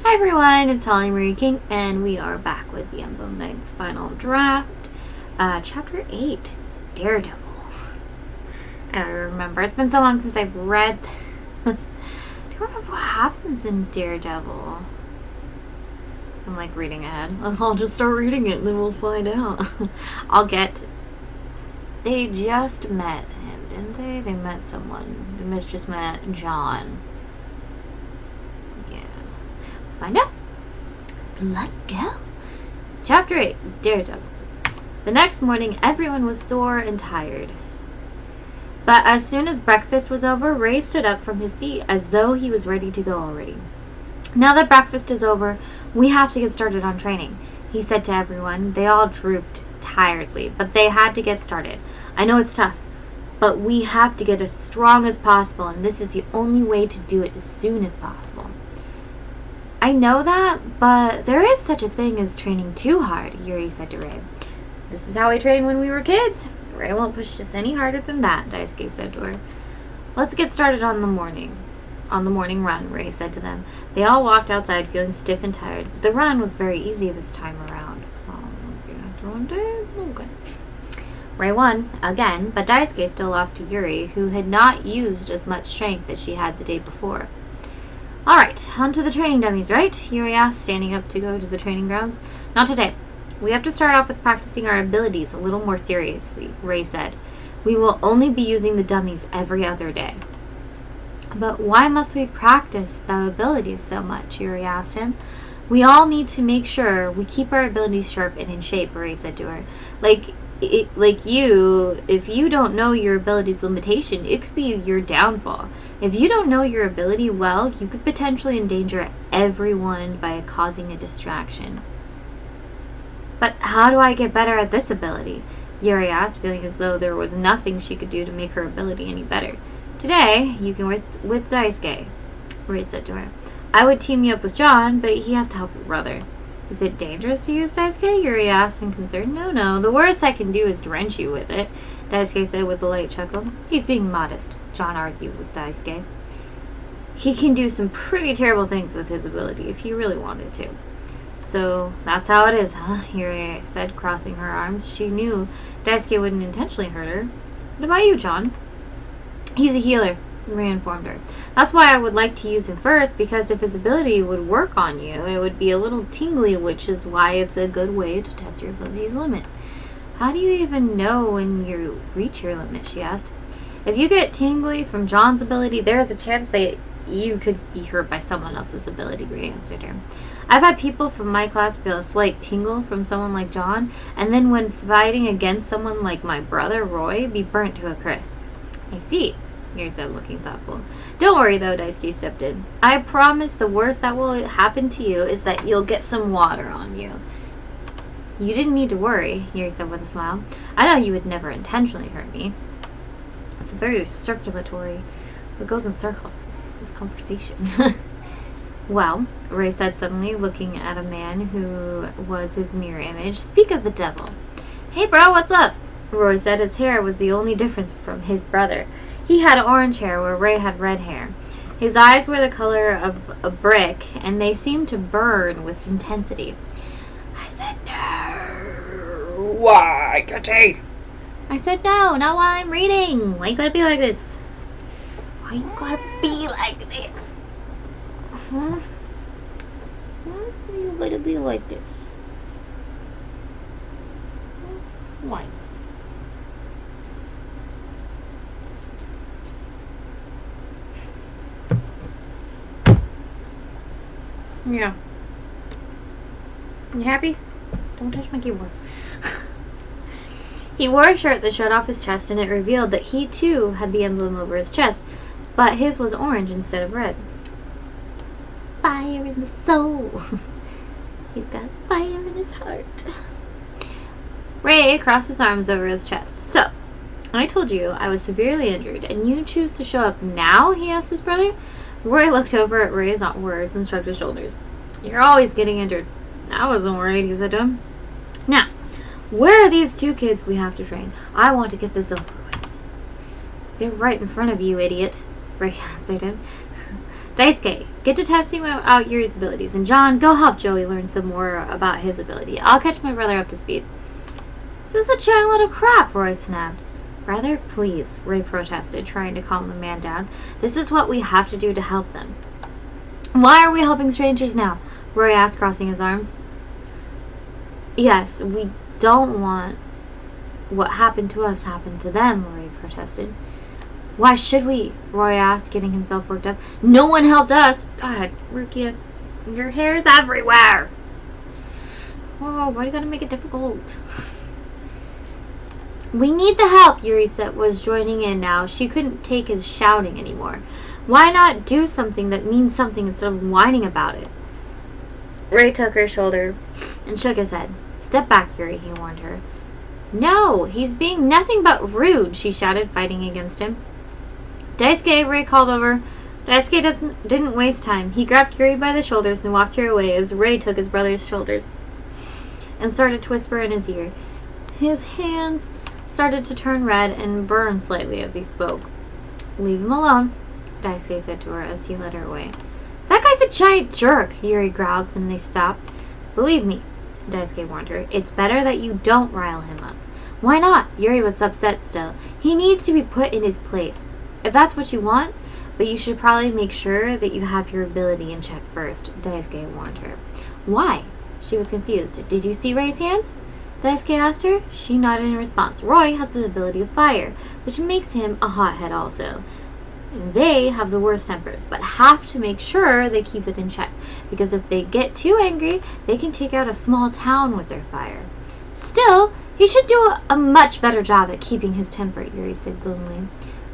Hi everyone, it's Holly Marie King, and we are back with the Emblem Knight's final draft, Chapter 8, Daredevil. I don't remember, it's been so long since I've read this. I don't remember what happens in Daredevil. I'm like reading ahead. I'll just start reading it and then we'll find out. They just met him, didn't they? They met someone. They just met John. Find out. Let's go. Chapter 8, Daredevil. The next morning, everyone was sore and tired. But as soon as breakfast was over, Ray stood up from his seat as though he was ready to go already. Now that breakfast is over, we have to get started on training, he said to everyone. They all drooped tiredly, but they had to get started. I know it's tough, but we have to get as strong as possible, and this is the only way to do it as soon as possible. I know that, but there is such a thing as training too hard, Yuri said to Ray. This is how we trained when we were kids. Ray won't push us any harder than that, Daisuke said to her. Let's get started on the morning run, Ray said to them. They all walked outside feeling stiff and tired, but the run was very easy this time around. Okay. Ray won, again, but Daisuke still lost to Yuri, who had not used as much strength as she had the day before. Alright, on to the training dummies, right? Yuri asked, standing up to go to the training grounds. Not today. We have to start off with practicing our abilities a little more seriously, Ray said. We will only be using the dummies every other day. But why must we practice the abilities so much? Yuri asked him. We all need to make sure we keep our abilities sharp and in shape, Ray said to her. If you don't know your ability's limitation, it could be your downfall. If you don't know your ability well, you could potentially endanger everyone by causing a distraction. But how do I get better at this ability? Yuri asked, feeling as though there was nothing she could do to make her ability any better. Today, you can with Daisuke, Ray said to her. I would team you up with John, but he has to help your brother. Is it dangerous to use Daisuke? Yuri asked in concern. No. The worst I can do is drench you with it, Daisuke said with a light chuckle. He's being modest, John argued with Daisuke. He can do some pretty terrible things with his ability if he really wanted to. So that's how it is, huh? Yuri said, crossing her arms. She knew Daisuke wouldn't intentionally hurt her. What about you, John? He's a healer, Ray informed her. That's why I would like to use him first, because if his ability would work on you, it would be a little tingly, which is why it's a good way to test your ability's limit. How do you even know when you reach your limit? She asked. If you get tingly from John's ability, there's a chance that you could be hurt by someone else's ability, Ray answered her. I've had people from my class feel a slight tingle from someone like John, and then when fighting against someone like my brother, Roy, be burnt to a crisp. I see, Yuri said, looking thoughtful. Don't worry, though, Daisuke stepped in. I promise the worst that will happen to you is that you'll get some water on you. You didn't need to worry, Yuri said with a smile. I know you would never intentionally hurt me. It's very circulatory. It goes in circles, this conversation. Well, Ray said suddenly, looking at a man who was his mirror image. Speak of the devil. Hey, bro, what's up? Roy said. His hair was the only difference from his brother. He had orange hair where Ray had red hair. His eyes were the color of a brick, and they seemed to burn with intensity. I said no. Why, Kitty? I said no, not while I'm reading. Why you gotta be like this? Why you gotta be like this? Why you gotta be like this? Why? Yeah. You happy? Don't touch my keyboard. He wore a shirt that showed off his chest, and it revealed that he too had the emblem over his chest, but his was orange instead of red. Fire in the soul. He's got fire in his heart. Ray crossed his arms over his chest. So, I told you I was severely injured, and you choose to show up now? He asked his brother. Roy looked over at Ray's words and shrugged his shoulders. You're always getting injured. I wasn't worried, he said to him. Now, where are these two kids we have to train? I want to get this over with. They're right in front of you, idiot, Ray answered him. Daisuke, get to testing out Yuri's abilities. And John, go help Joey learn some more about his ability. I'll catch my brother up to speed. This is a giant load of crap, Roy snapped. Brother, please, Ray protested, trying to calm the man down. This is what we have to do to help them. Why are we helping strangers now? Roy asked, crossing his arms. Yes, we don't want what happened to us happen to them, Roy protested. Why should we? Roy asked, getting himself worked up. No one helped us. God, Rukia, your hair's everywhere. Oh, why do you gotta make it difficult? We need the help, Yuri was joining in now. She couldn't take his shouting anymore. Why not do something that means something instead of whining about it? Ray took her shoulder and shook his head. Step back, Yuri, he warned her. No, he's being nothing but rude, she shouted, fighting against him. Daisuke, Ray called over. Daisuke didn't waste time. He grabbed Yuri by the shoulders and walked her away as Ray took his brother's shoulders and started to whisper in his ear. His hands started to turn red and burn slightly as he spoke. Leave him alone, Daisuke said to her as he led her away. That guy's a giant jerk, Yuri growled when they stopped. Believe me, Daisuke warned her, it's better that you don't rile him up. Why not? Yuri was upset still. He needs to be put in his place. If that's what you want, but you should probably make sure that you have your ability in check first, Daisuke warned her. Why? She was confused. Did you see Ray's hands? Daisuke asked her. She nodded in response. Roy has the ability of fire, which makes him a hothead also. They have the worst tempers, but have to make sure they keep it in check, because if they get too angry, they can take out a small town with their fire. Still, he should do a much better job at keeping his temper, Yuri said gloomily.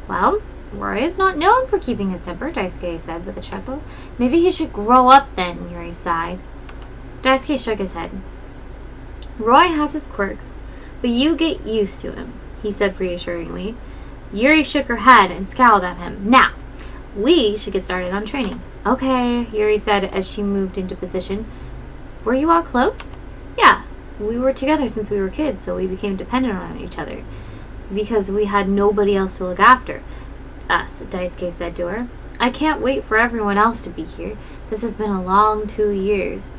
Well, Roy is not known for keeping his temper, Daisuke said with a chuckle. Maybe he should grow up then, Yuri sighed. Daisuke shook his head. Roy has his quirks, but you get used to him, he said reassuringly. Yuri shook her head and scowled at him. Now, we should get started on training. Okay, Yuri said as she moved into position. Were you all close? Yeah, we were together since we were kids, so we became dependent on each other. Because we had nobody else to look after us, Daisuke said to her. I can't wait for everyone else to be here. This has been a long 2 years.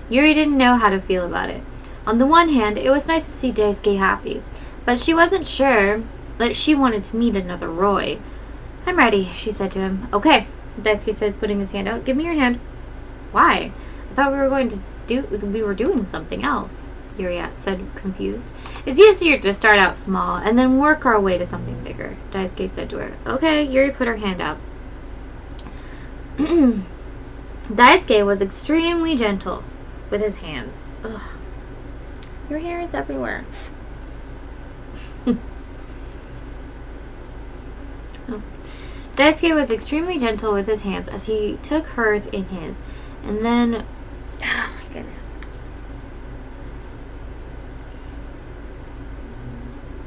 Yuri didn't know how to feel about it. On the one hand, it was nice to see Daisuke happy, but she wasn't sure that she wanted to meet another Roy. I'm ready, she said to him. Okay, Daisuke said, putting his hand out. Give me your hand. Why? I thought we were doing something else, Yuri said, confused. It's easier to start out small and then work our way to something bigger, Daisuke said to her. Okay, Yuri put her hand out. Daisuke was extremely gentle with his hands. Ugh. Your hair is everywhere. Oh. Daisuke was extremely gentle with his hands as he took hers in his. And then... Oh my goodness.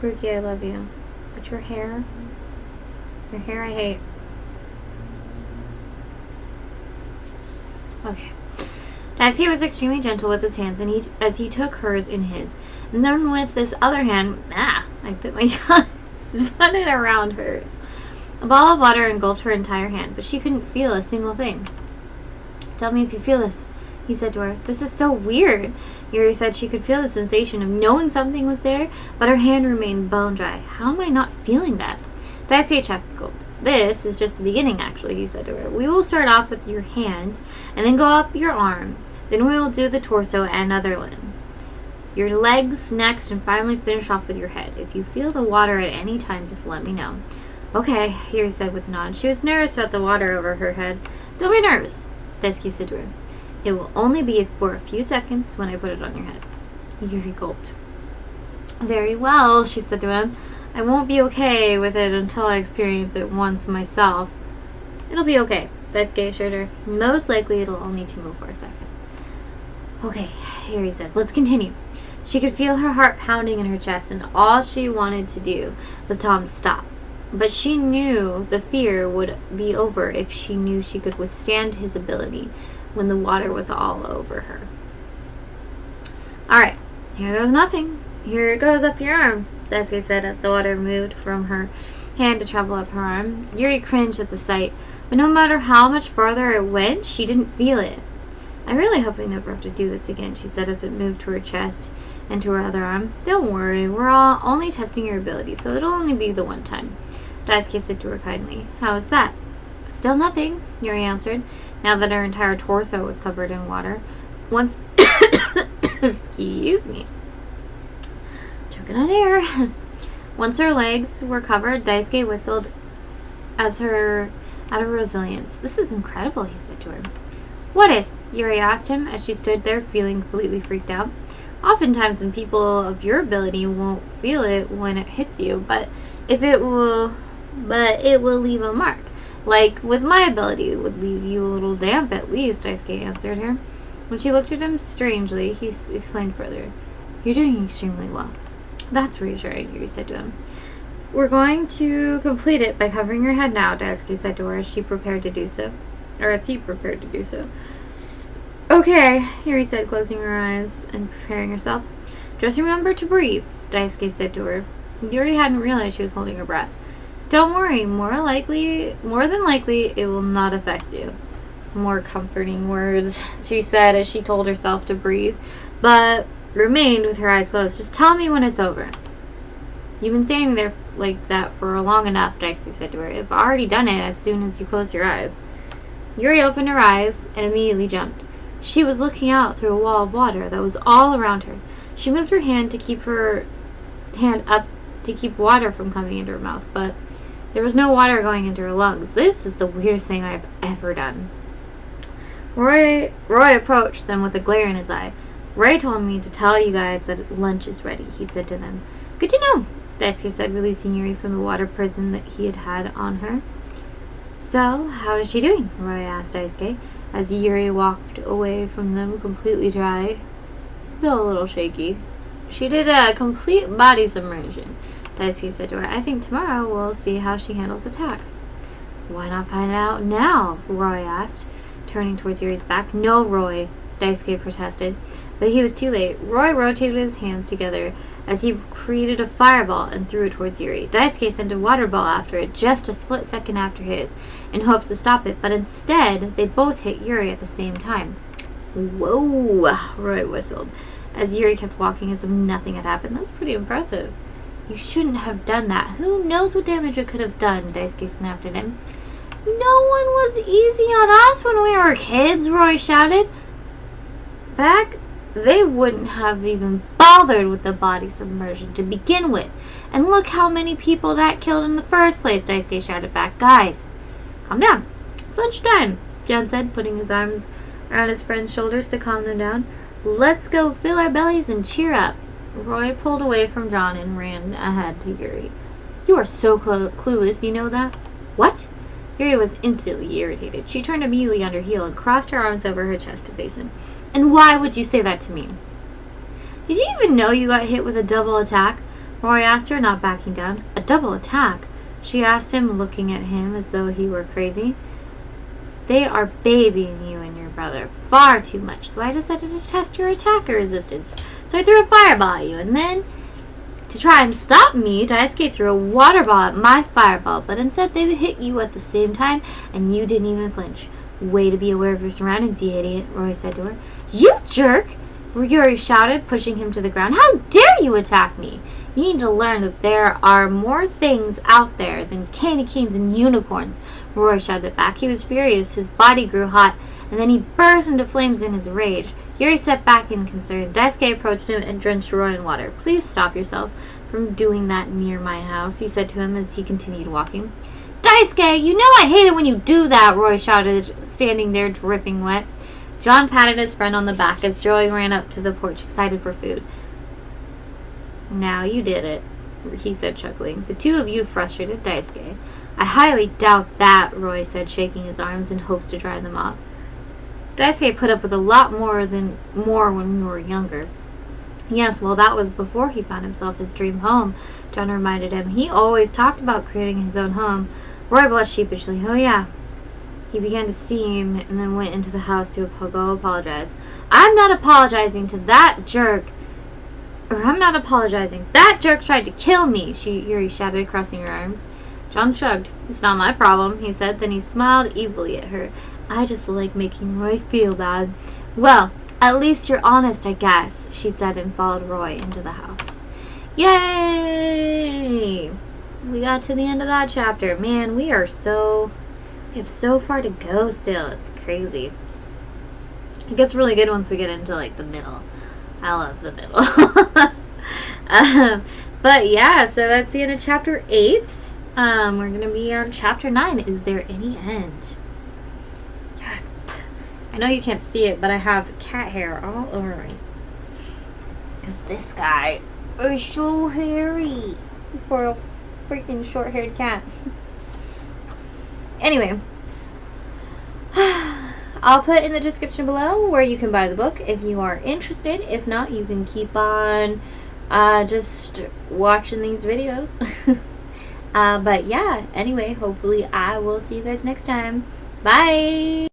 Ruki, I love you. But your hair I hate. Okay. Daisuke was extremely gentle with his hands and as he took hers in his. And then with this other hand, I bit my tongue, spun it around hers. A ball of water engulfed her entire hand, but she couldn't feel a single thing. Tell me if you feel this, he said to her. This is so weird. Yuri said she could feel the sensation of knowing something was there, but her hand remained bone dry. How am I not feeling that? Daisuke chuckled. This is just the beginning, actually, he said to her. We will start off with your hand, and then go up your arm. Then we will do the torso and other limb. Your legs next, and finally finish off with your head. If you feel the water at any time, just let me know. Okay, Yuri said with a nod. She was nervous at the water over her head. Don't be nervous, Daisuke said to her. It will only be for a few seconds when I put it on your head. Yuri gulped. Very well, she said to him. I won't be okay with it until I experience it once myself. It'll be okay, Daisuke assured her. Most likely it'll only tingle for a second. Okay, Yuri said. Let's continue. She could feel her heart pounding in her chest, and all she wanted to do was tell him to stop. But she knew the fear would be over if she knew she could withstand his ability when the water was all over her. Alright, here goes nothing. Here it goes up your arm, Daisuke said as the water moved from her hand to travel up her arm. Yuri cringed at the sight, but no matter how much farther it went, she didn't feel it. I really hope I never have to do this again, she said as it moved to her chest and to her other arm. Don't worry, we're all only testing your ability, so it'll only be the one time. Daisuke said to her kindly. How is that? Still nothing, Yuri answered, now that her entire torso was covered in water. Once excuse me. Choking on air. Once her legs were covered, Daisuke whistled out of her resilience. This is incredible, he said to her. What is? Yuri asked him as she stood there feeling completely freaked out. Oftentimes when people of your ability won't feel it when it hits you, but it will leave a mark. Like with my ability, it would leave you a little damp at least, Daisuke answered her. When she looked at him strangely, he explained further. You're doing extremely well. That's reassuring, Yuri said to him. We're going to complete it by covering your head now, Daisuke said to her as he prepared to do so. Okay, Yuri said, closing her eyes and preparing herself. Just remember to breathe, Daisuke said to her. Yuri hadn't realized she was holding her breath. Don't worry, more than likely, it will not affect you. More comforting words, she said as she told herself to breathe, but remained with her eyes closed. Just tell me when it's over. You've been standing there like that for long enough, Daisuke said to her. I've already done it as soon as you closed your eyes. Yuri opened her eyes and immediately jumped. She was looking out through a wall of water that was all around her. She moved her hand up to keep water from coming into her mouth, but there was no water going into her lungs. This is the weirdest thing I've ever done. Roy approached them with a glare in his eye. Roy told me to tell you guys that lunch is ready, he said to them. Good to know, Daisuke said, releasing Yuri from the water prison that he had on her. So, how is she doing? Roy asked Daisuke, as Yuri walked away from them completely dry, though a little shaky. She did a complete body submersion, Daisuke said to her. I think tomorrow we'll see how she handles attacks. Why not find out now? Roy asked, turning towards Yuri's back. No, Roy, Daisuke protested, but he was too late. Roy rotated his hands together as he created a fireball and threw it towards Yuri. Daisuke sent a water ball after it just a split second after his, in hopes to stop it, but instead they both hit Yuri at the same time. Whoa, Roy whistled, as Yuri kept walking as if nothing had happened. That's pretty impressive. You shouldn't have done that. Who knows what damage it could have done, Daisuke snapped at him. No one was easy on us when we were kids, Roy shouted. They wouldn't have even bothered with the body submersion to begin with. And look how many people that killed in the first place, Daisuke shouted back. Guys, calm down. It's lunchtime, John said, putting his arms around his friend's shoulders to calm them down. Let's go fill our bellies and cheer up. Roy pulled away from John and ran ahead to Yuri. You are so clueless, you know that? What? Yuri was instantly irritated. She turned immediately on her heel and crossed her arms over her chest to face him. And why would you say that to me? Did you even know you got hit with a double attack? Roy asked her, not backing down. A double attack? She asked him, looking at him as though he were crazy. They are babying you and your brother far too much, so I decided to test your attack resistance. So I threw a fireball at you, and then, to try and stop me, Daisuke threw a water ball at my fireball, but instead they hit you at the same time, and you didn't even flinch. Way to be aware of your surroundings, you idiot, Roy said to her. You jerk! Yuri shouted, pushing him to the ground. How dare you attack me? You need to learn that there are more things out there than candy canes and unicorns, Roy shouted back. He was furious. His body grew hot, and then he burst into flames in his rage. Yuri stepped back in concern. Daisuke approached him and drenched Roy in water. Please stop yourself from doing that near my house, he said to him as he continued walking. Daisuke, you know I hate it when you do that, Roy shouted, standing there dripping wet. John patted his friend on the back as Joey ran up to the porch, excited for food. Now you did it, he said, chuckling. The two of you frustrated Daisuke. I highly doubt that, Roy said, shaking his arms in hopes to dry them off. Daisuke put up with a lot more when we were younger. Yes, well, that was before he found himself his dream home, John reminded him. He always talked about creating his own home. Roy blushed sheepishly. Oh, yeah. He began to steam and then went into the house to go apologize. I'm not apologizing to that jerk. I'm not apologizing. That jerk tried to kill me, Yuri shouted, crossing her arms. John shrugged. It's not my problem, he said. Then he smiled evilly at her. I just like making Roy feel bad. Well, at least you're honest, I guess, she said, and followed Roy into the house. Yay! We got to the end of that chapter. Man, we have so far to go still. It's crazy. It gets really good once we get into, like, the middle. I love the middle. But yeah, so that's the end of chapter 8. We're going to be on chapter 9. Is there any end? Yeah. I know you can't see it, but I have cat hair all over me. Because this guy is so hairy for a freaking short-haired cat. Anyway. I'll put in the description below where you can buy the book if you are interested. If not, you can keep on just watching these videos. But yeah, anyway, hopefully I will see you guys next time. Bye!